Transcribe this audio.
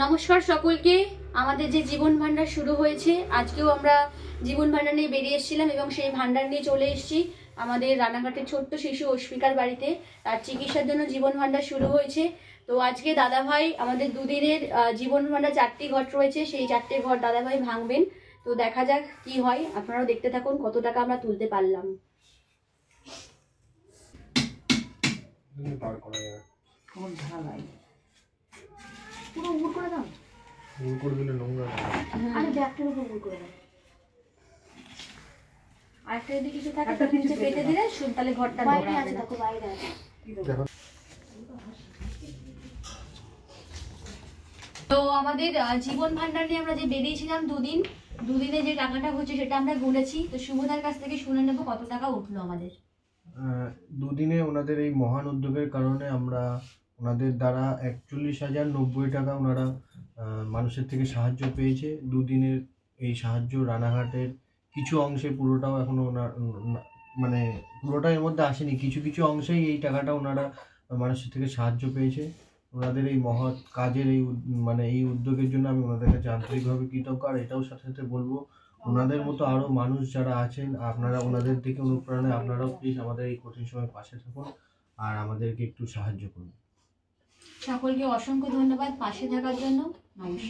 নমস্কার সকলকে। আমাদের যে জীবন ভান্ডার শুরু হয়েছে, আজকেও আমরা জীবন ভান্ডার নিয়ে বেরিয়ে এসেছিলাম এবং সেই ভান্ডার নিয়ে চলে এসেছি আমাদের রানাঘাটের ছোট্ট শিশু অস্মিকার বাড়িতে। তার চিকিৎসার জন্য জীবন ভান্ডার শুরু হয়েছে। তো আজকে দাদাভাই আমাদের দুদিনের জীবন ভান্ডার 4টি ঘর রয়েছে, সেই 4টে ঘর দাদাভাই ভাঙবেন। তো দেখা যাক কি হয়, আপনারাও দেখতে থাকুন কত টাকা আমরা তুলতে পারলাম। পুরো উপর করে দাও, উপর করে দিলে নোংরা আরে ব্যাগটার উপর উপর করে দাও। আরেকটা যদি কিছু থাকে তো নিচে পেতে দিলে তাহলে ঘরটা বাইরে আছে, দেখো বাইরে আছে। তো আমাদের জীবন ভান্ডার নিয়ে আমরা যে বেরিয়েছিলাম দুদিনে যে টাকাটা হচ্ছে সেটা আমরা গুনেছি। তো শুভদার কাছ থেকে শুনে নেবো কত টাকা উঠলো আমাদের। দুদিনে ওনাদের এই মহান উদ্যোগের কারণে আমরা ওনাদের দ্বারা 41,090 টাকা ওনারা মানুষের থেকে সাহায্য পেয়েছে। দুদিনের এই সাহায্য রানাঘাটের কিছু অংশে, পুরোটাও এখনো ওনার মানে পুরোটা এর মধ্যে আসেনি, কিছু কিছু অংশেই এই টাকাটা ওনারা মানুষের থেকে সাহায্য পেয়েছে। ওনাদের এই মহৎ কাজের এই উদ্যোগের জন্য আমি ওনাদের কাছে আন্তরিকভাবে কৃতজ্ঞ। আর এটাও সাথে সাথে বলবো, ওনাদের মতো আরো মানুষ যারা আছেন, আপনারা ওনাদের থেকে অনুপ্রেরণায় আপনারাও প্লিজ আমাদের এই কঠিন সময় পাশে থাকুন আর আমাদেরকে একটু সাহায্য করুন। সকলকে অসংখ্য ধন্যবাদ পাশে থাকার জন্য। নমস্কার।